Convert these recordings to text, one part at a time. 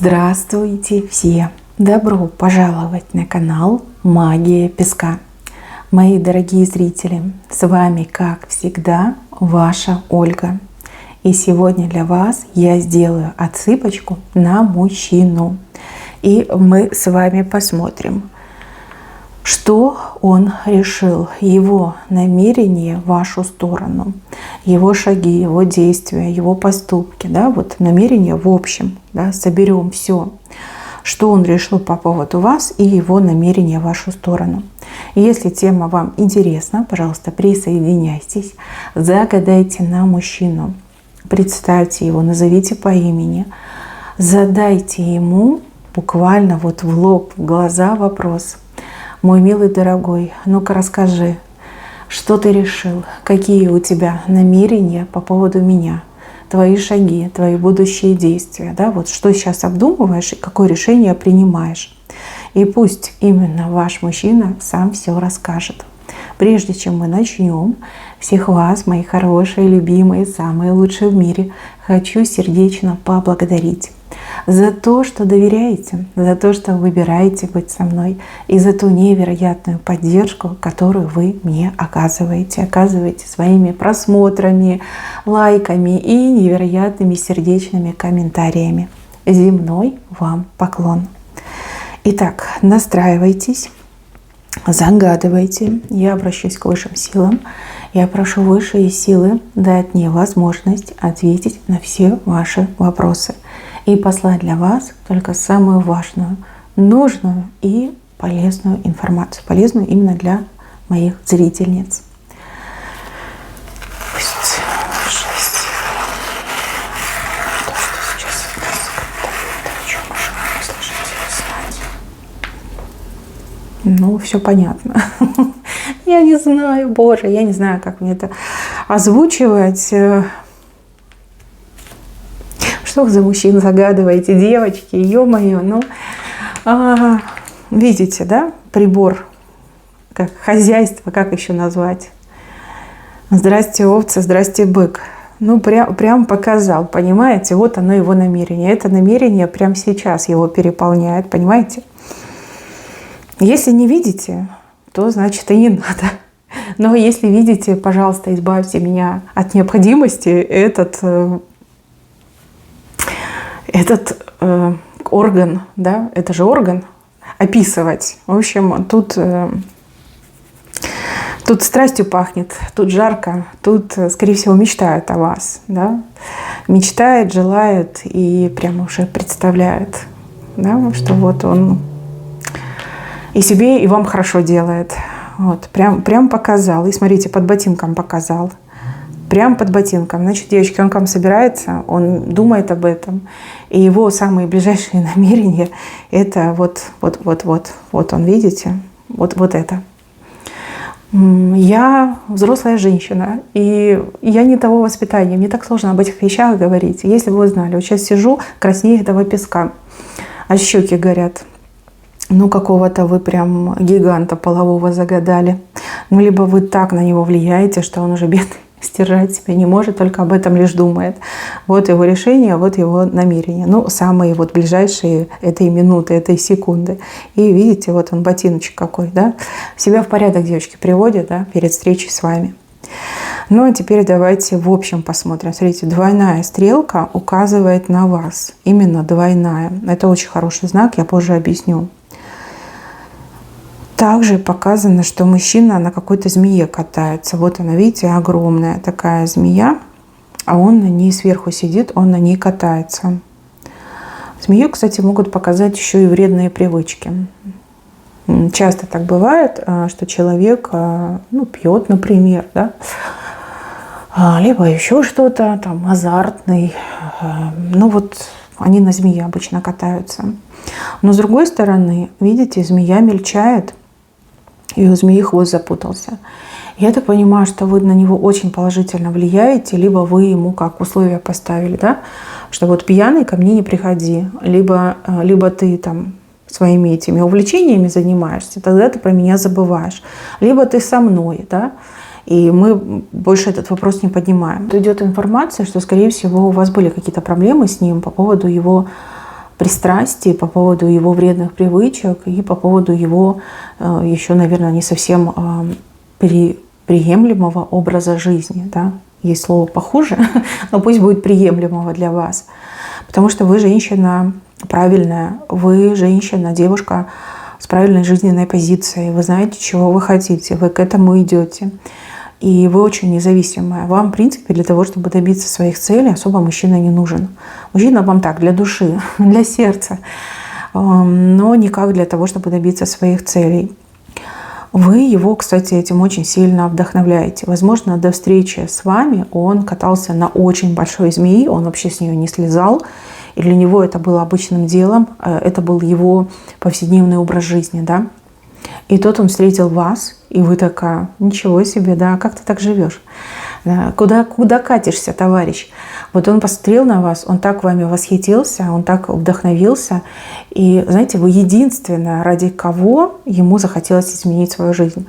Здравствуйте все! Добро пожаловать на канал Магия Песка. Мои дорогие зрители, с вами, как всегда, ваша Ольга. И сегодня для вас я сделаю отсыпочку на мужчину. И мы с вами посмотрим, что он решил, его намерение в вашу сторону, его шаги, его действия, его поступки, да, вот намерение в общем, да, соберем все, что он решил по поводу вас и его намерение в вашу сторону. И если тема вам интересна, пожалуйста, присоединяйтесь, загадайте на мужчину, представьте его, назовите по имени, задайте ему буквально вот в лоб, в глаза вопрос. Мой милый дорогой, ну-ка расскажи, что ты решил, какие у тебя намерения по поводу меня, твои шаги, твои будущие действия, да, вот что сейчас обдумываешь и какое решение принимаешь. И пусть именно ваш мужчина сам все расскажет. Прежде чем мы начнем, всех вас, мои хорошие, любимые, самые лучшие в мире, хочу сердечно поблагодарить за то, что доверяете, за то, что выбираете быть со мной, и за ту невероятную поддержку, которую вы мне оказываете своими просмотрами, лайками и невероятными сердечными комментариями. Земной вам поклон. Итак, настраивайтесь, загадывайте. Я обращусь к высшим силам. Я прошу высшие силы дать мне возможность ответить на все ваши вопросы и послать для вас только самую важную, нужную и полезную информацию. Полезную именно для моих зрительниц. Пусть высшие силы, то, что сейчас от нас контактирует, о чем мы желаем слышать или знать. Ну, все понятно. Я не знаю, Боже, я не знаю, как мне это озвучивать. Что вы за мужчин загадываете, девочки, ё-моё, ну, видите, да, прибор, как хозяйство, как еще назвать? Здрасте, овца, здрасте, бык. Ну, прям показал, понимаете, вот оно его намерение. Это намерение прямо сейчас его переполняет, понимаете? Если не видите, то значит и не надо. Но если видите, пожалуйста, избавьте меня от необходимости этот орган, да, это же орган, описывать. В общем, тут страстью пахнет, тут жарко, тут, скорее всего, мечтают о вас, да, мечтает, желает и прямо уже представляет, да, что вот он и себе, и вам хорошо делает. Вот, прям показал. И смотрите, под ботинком показал. Прям под ботинком. Значит, девочки, он к вам собирается, он думает об этом. И его самые ближайшие намерения – это вот он, видите? Вот это. Я взрослая женщина, и я не того воспитания. Мне так сложно об этих вещах говорить. Если бы вы знали, вот сейчас сижу, краснею этого песка, а щеки горят. Ну, какого-то вы прям гиганта полового загадали. Ну, либо вы так на него влияете, что он уже бедный, стержать себя не может, только об этом лишь думает. Вот его решение, вот его намерение. Ну, самые вот ближайшие этой минуты, этой секунды. И видите, вот он, ботиночек какой, да? Себя в порядок, девочки, приводит, да, перед встречей с вами. Ну, а теперь давайте в общем посмотрим. Смотрите, двойная стрелка указывает на вас. Именно двойная. Это очень хороший знак, я позже объясню. Также показано, что мужчина на какой-то змее катается. Вот она, видите, огромная такая змея, а он на ней сверху сидит, он на ней катается. Змею, кстати, могут показать еще и вредные привычки. Часто так бывает, что человек, ну, пьет, например, да, либо еще что-то, там, азартный. Ну, вот они на змее обычно катаются. Но с другой стороны, видите, змея мельчает, и у змеи хвост запутался. Я так понимаю, что вы на него очень положительно влияете, либо вы ему как условие поставили, да, что вот пьяный ко мне не приходи, либо ты там своими этими увлечениями занимаешься, тогда ты про меня забываешь, либо ты со мной, да, и мы больше этот вопрос не поднимаем. Тут идет информация, что, скорее всего, у вас были какие-то проблемы с ним по поводу его пристрастий, по поводу его вредных привычек и по поводу его еще, наверное, не совсем приемлемого образа жизни. Да? Есть слово похуже, но пусть будет приемлемого для вас. Потому что вы женщина правильная, вы женщина, девушка с правильной жизненной позицией, вы знаете, чего вы хотите, вы к этому идете. И вы очень независимая. Вам, в принципе, для того, чтобы добиться своих целей, особо мужчина не нужен. Мужчина вам так, для души, для сердца, но никак для того, чтобы добиться своих целей. Вы его, кстати, этим очень сильно вдохновляете. Возможно, до встречи с вами он катался на очень большой змеи, он вообще с нее не слезал. И для него это было обычным делом, это был его повседневный образ жизни, да. И тут он встретил вас, и вы такая, ничего себе, да, как ты так живешь? Да, куда катишься, товарищ? Вот он посмотрел на вас, он так вами восхитился, он так вдохновился. И, знаете, вы единственная, ради кого ему захотелось изменить свою жизнь.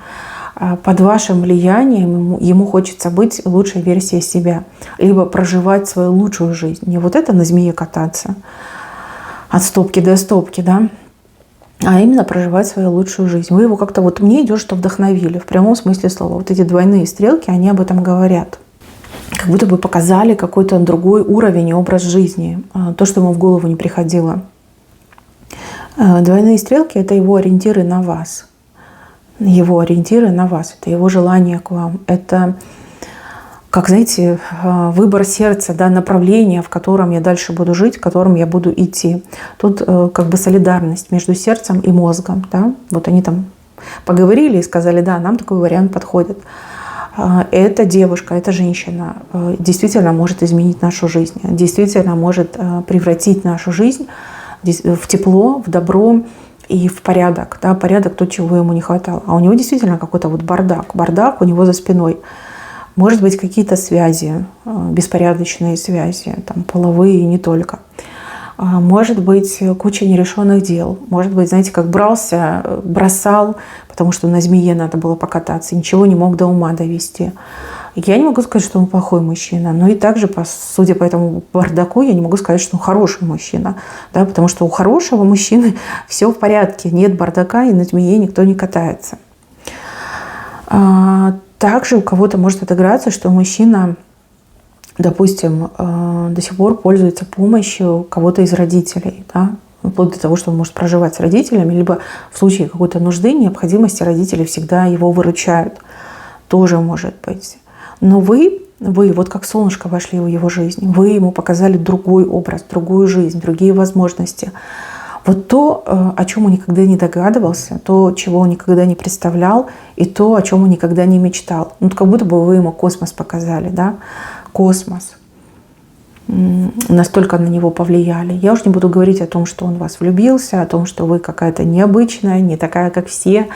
Под вашим влиянием ему хочется быть лучшей версией себя. Либо проживать свою лучшую жизнь. Не вот это на змее кататься от стопки до стопки, да, а именно проживать свою лучшую жизнь. Вы его как-то, вот мне идет, что вдохновили, в прямом смысле слова. Вот эти двойные стрелки, они об этом говорят. Как будто бы показали какой-то другой уровень и образ жизни. То, что ему в голову не приходило. Двойные стрелки – это его ориентиры на вас. Его ориентиры на вас. Это его желание к вам. Это, как, знаете, выбор сердца, да, направление, в котором я дальше буду жить, в котором я буду идти. Тут как бы солидарность между сердцем и мозгом. Да? Вот они там поговорили и сказали, да, нам такой вариант подходит. Эта девушка, эта женщина действительно может изменить нашу жизнь, действительно может превратить нашу жизнь в тепло, в добро и в порядок. Да? Порядок, то, чего ему не хватало. А у него действительно какой-то вот бардак. Бардак у него за спиной. Может быть, какие-то связи, беспорядочные связи, там, половые и не только. Может быть, куча нерешенных дел. Может быть, знаете, как бросал, потому что на змее надо было покататься, ничего не мог до ума довести. Я не могу сказать, что он плохой мужчина, но и также, судя по этому бардаку, я не могу сказать, что он хороший мужчина. Да, потому что у хорошего мужчины все в порядке, нет бардака, и на змее никто не катается. Также у кого-то может отыграться, что мужчина, допустим, до сих пор пользуется помощью кого-то из родителей, да? Вплоть до того, что он может проживать с родителями, либо в случае какой-то нужды, необходимости родители всегда его выручают. Тоже может быть. Но вы вот как солнышко вошли в его жизнь, вы ему показали другой образ, другую жизнь, другие возможности. Вот то, о чем он никогда не догадывался, то, чего он никогда не представлял, и то, о чем он никогда не мечтал. Ну, как будто бы вы ему космос показали, да? Космос. Настолько на него повлияли. Я уж не буду говорить о том, что он в вас влюбился, о том, что вы какая-то необычная, не такая, как все,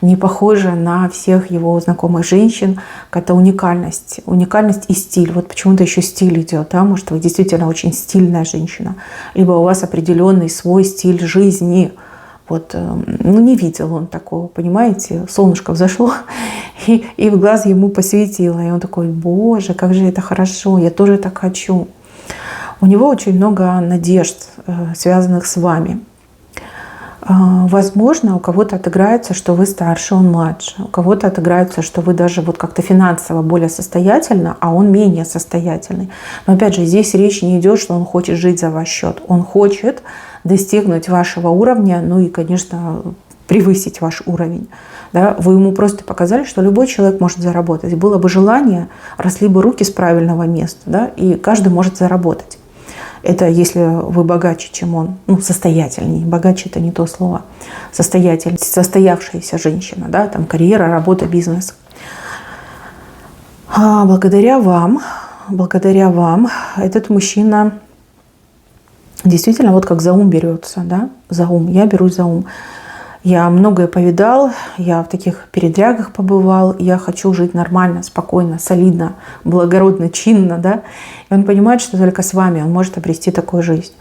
не похожа на всех его знакомых женщин. Какая-то уникальность. Уникальность и стиль. Вот почему-то еще стиль идет. Да? Может, вы действительно очень стильная женщина. Либо у вас определенный свой стиль жизни. Вот, ну, не видел он такого, понимаете? Солнышко взошло и в глаз ему посветило. И он такой, боже, как же это хорошо, я тоже так хочу. У него очень много надежд, связанных с вами. Возможно, у кого-то отыграется, что вы старше, он младше. У кого-то отыграется, что вы даже вот как-то финансово более состоятельны, а он менее состоятельный. Но опять же, здесь речь не идет, что он хочет жить за ваш счет. Он хочет достигнуть вашего уровня, ну и, конечно, превысить ваш уровень. Да? Вы ему просто показали, что любой человек может заработать. Было бы желание, росли бы руки с правильного места, да? И каждый может заработать. Это если вы богаче, чем он, ну, состоятельнее. Богаче – это не то слово. Состоятельная, состоявшаяся женщина, да? Там карьера, работа, бизнес. Благодаря вам этот мужчина действительно вот как за ум берется, да? За ум. Я берусь за ум. Я многое повидал, я в таких передрягах побывал, я хочу жить нормально, спокойно, солидно, благородно, чинно, да. И он понимает, что только с вами он может обрести такую жизнь.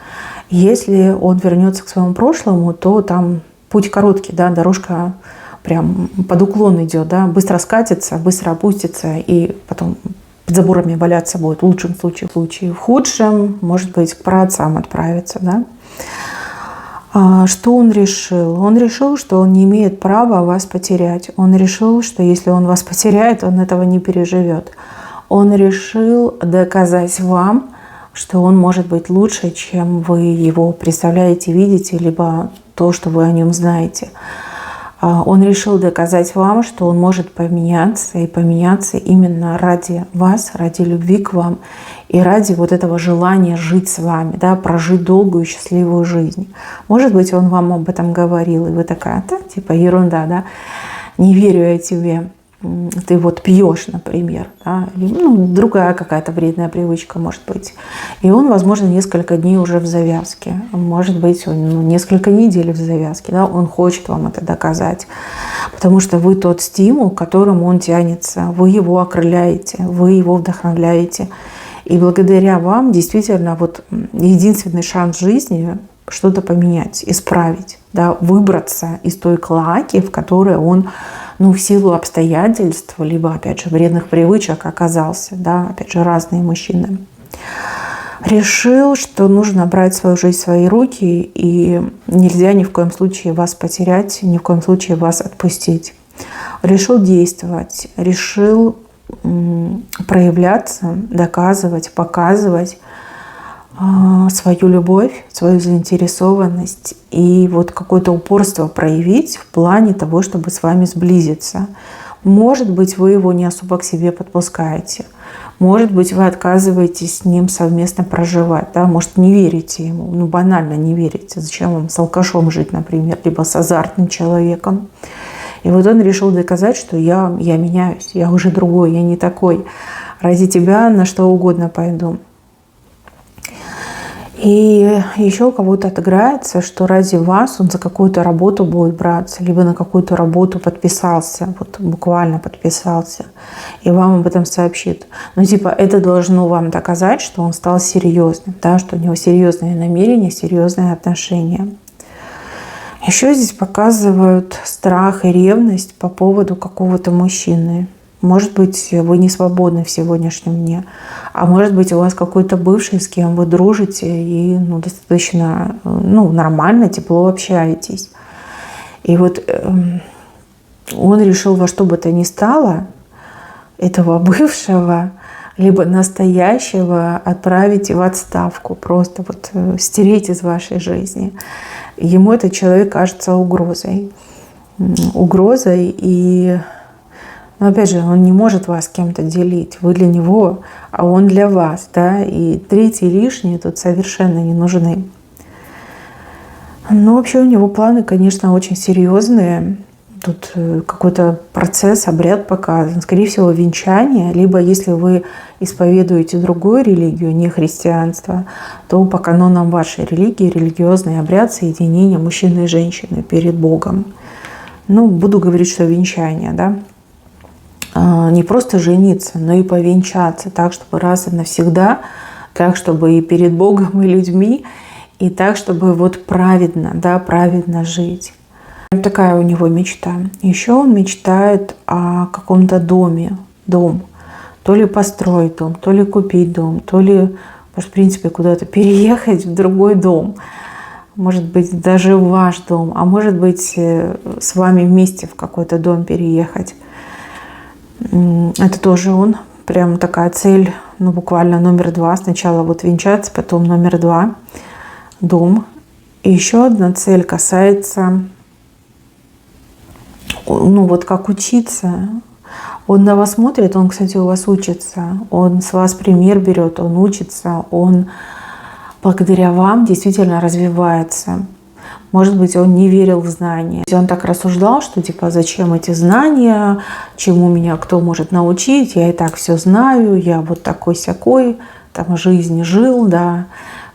Если он вернется к своему прошлому, то там путь короткий, да, дорожка прям под уклон идет, да, быстро скатится, быстро опустится и потом под заборами валяться будет в лучшем случае. В худшем, может быть, к праотцам отправиться, да. Что он решил? Он решил, что он не имеет права вас потерять. Он решил, что если он вас потеряет, он этого не переживет. Он решил доказать вам, что он может быть лучше, чем вы его представляете, видите, либо то, что вы о нем знаете. Он решил доказать вам, что он может поменяться, и поменяться именно ради вас, ради любви к вам и ради вот этого желания жить с вами, да, прожить долгую счастливую жизнь. Может быть, он вам об этом говорил, и вы такая, да, типа ерунда, да, не верю я тебе. Ты вот пьешь, например, да, или, другая какая-то вредная привычка может быть. И он, возможно, несколько дней уже в завязке. Может быть, он несколько недель в завязке. Да, он хочет вам это доказать. Потому что вы тот стимул, к которому он тянется. Вы его окрыляете, вы его вдохновляете. И благодаря вам действительно вот единственный шанс в жизни что-то поменять, исправить, да, выбраться из той клоаки, в которой он в силу обстоятельств, либо, опять же, вредных привычек оказался, да, опять же, разные мужчины. Решил, что нужно брать свою жизнь в свои руки, и нельзя ни в коем случае вас потерять, ни в коем случае вас отпустить. Решил действовать, решил проявляться, доказывать, показывать свою любовь, свою заинтересованность и вот какое-то упорство проявить в плане того, чтобы с вами сблизиться. Может быть, вы его не особо к себе подпускаете. Может быть, вы отказываетесь с ним совместно проживать. Да? Может, не верите ему. Банально не верите. Зачем вам с алкашом жить, например, либо с азартным человеком. И вот он решил доказать, что я меняюсь, я уже другой, я не такой. Ради тебя на что угодно пойду. И еще у кого-то отыграется, что ради вас он за какую-то работу будет браться, либо на какую-то работу подписался, вот буквально подписался, и вам об этом сообщит. Это должно вам доказать, что он стал серьезным, да, что у него серьезные намерения, серьезные отношения. Еще здесь показывают страх и ревность по поводу какого-то мужчины. Может быть, вы не свободны в сегодняшнем дне, а может быть, у вас какой-то бывший, с кем вы дружите и достаточно нормально, тепло общаетесь. И вот он решил во что бы то ни стало этого бывшего, либо настоящего отправить в отставку, просто стереть из вашей жизни. Ему этот человек кажется угрозой. И опять же, он не может вас с кем-то делить. Вы для него, а он для вас. Да? И третьи лишние тут совершенно не нужны. Вообще у него планы, конечно, очень серьезные. Тут какой-то процесс, обряд показан. Скорее всего, венчание. Либо если вы исповедуете другую религию, не христианство, то по канонам вашей религии религиозный обряд соединения мужчины и женщины перед Богом. Буду говорить, что венчание, да. Не просто жениться, но и повенчаться так, чтобы раз и навсегда, так, чтобы и перед Богом, и людьми, и так, чтобы праведно жить. Такая у него мечта. Еще он мечтает о каком-то доме, дом. То ли построить дом, то ли купить дом, то ли, в принципе, куда-то переехать в другой дом. Может быть, даже в ваш дом, а может быть, с вами вместе в какой-то дом переехать. Это тоже он. Прям такая цель, буквально номер 2. Сначала венчаться, потом номер 2 – дом. И еще одна цель касается, как учиться. Он на вас смотрит, он, кстати, у вас учится. Он с вас пример берет, он учится, он благодаря вам действительно развивается. Может быть, он не верил в знания. Он так рассуждал, что зачем эти знания, чему меня кто может научить, я и так все знаю, я вот такой-сякой, жизнь жил, да,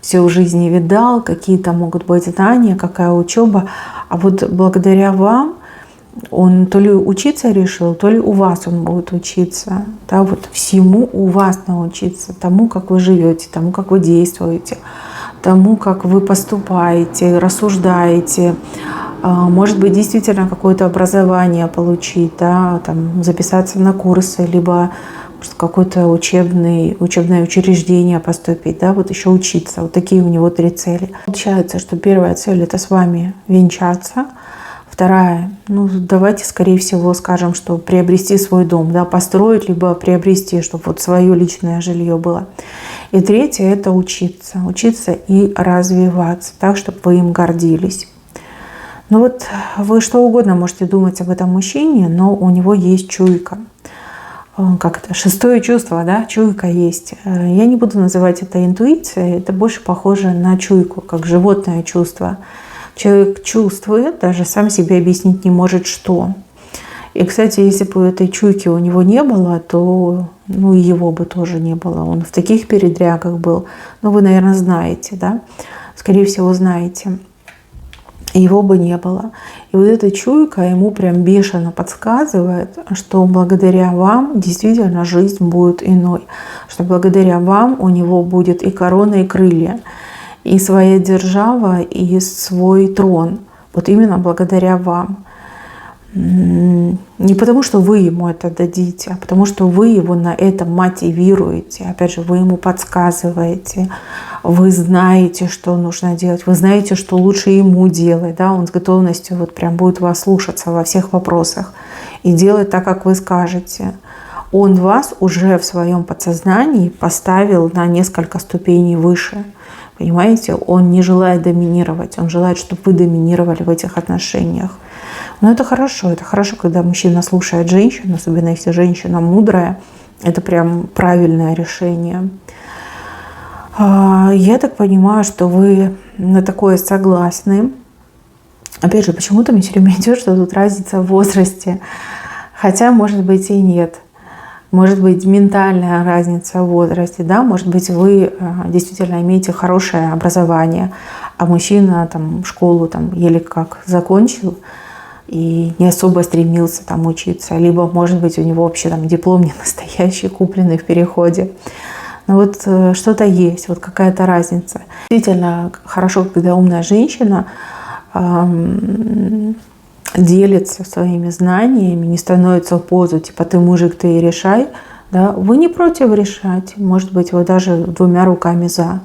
все в жизни видал, какие-то могут быть знания, какая учеба. А благодаря вам он то ли учиться решил, то ли у вас он будет учиться. Да, всему у вас научиться, тому, как вы живете, тому, как вы действуете, тому, как вы поступаете, рассуждаете. Может быть, действительно какое-то образование получить, да, записаться на курсы, либо в какое-то учебное учреждение поступить, да, вот еще учиться. Вот такие у него 3 цели. Получается, что первая цель — это с вами венчаться. Вторая, давайте, скорее всего, скажем, что приобрести свой дом, да, построить, либо приобрести, чтобы вот свое личное жилье было. И третье — это учиться и развиваться так, чтобы вы им гордились. Вот вы что угодно можете думать об этом мужчине, но у него есть чуйка. Как это? 6-е чувство, да? Чуйка есть. Я не буду называть это интуицией, это больше похоже на чуйку, как животное чувство. Человек чувствует, даже сам себе объяснить не может, что. И, кстати, если бы этой чуйки у него не было, то и его бы тоже не было. Он в таких передрягах был. Вы, наверное, знаете, да? Скорее всего, знаете. Его бы не было. И вот эта чуйка ему прям бешено подсказывает, что благодаря вам действительно жизнь будет иной. Что благодаря вам у него будет и корона, и крылья, и своя держава, и свой трон. Вот именно благодаря вам. Не потому, что вы ему это дадите, а потому, что вы его на это мотивируете. Опять же, вы ему подсказываете, вы знаете, что нужно делать, вы знаете, что лучше ему делать. Да? Он с готовностью вот прям будет вас слушаться во всех вопросах и делать так, как вы скажете. Он вас уже в своем подсознании поставил на несколько ступеней выше. Понимаете, он не желает доминировать, он желает, чтобы вы доминировали в этих отношениях. Но это хорошо, когда мужчина слушает женщину, особенно если женщина мудрая, это прям правильное решение. Я так понимаю, что вы на такое согласны. Опять же, почему-то мне все время идет, что тут разница в возрасте. Хотя, может быть, и нет. Может быть, ментальная разница в возрасте, да, может быть, вы действительно имеете хорошее образование, а мужчина школу еле как закончил и не особо стремился учиться, либо, может быть, у него вообще диплом не настоящий, купленный в переходе. Но вот что-то есть, вот какая-то разница. Действительно хорошо, когда умная женщина делится своими знаниями, не становится в позу, типа ты мужик, ты и решай. Да? Вы не против решать, может быть, вы даже 2 руками за.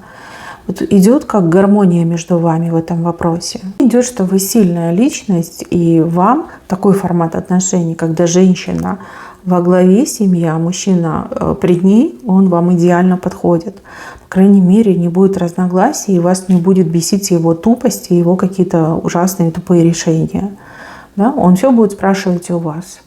Вот идет как гармония между вами в этом вопросе. Идет, что вы сильная личность, и вам такой формат отношений, когда женщина во главе семьи, а мужчина при ней, он вам идеально подходит. По крайней мере, не будет разногласий, и вас не будет бесить его тупость и его какие-то ужасные тупые решения. Да? Он все будет спрашивать у вас.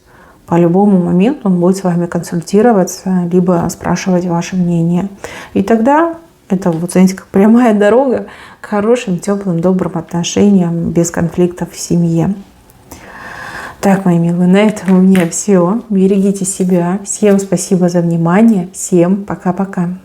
По любому моменту он будет с вами консультироваться, либо спрашивать ваше мнение. И тогда это, вот знаете, как прямая дорога к хорошим, теплым, добрым отношениям, без конфликтов в семье. Так, мои милые, на этом у меня все. Берегите себя. Всем спасибо за внимание. Всем пока-пока.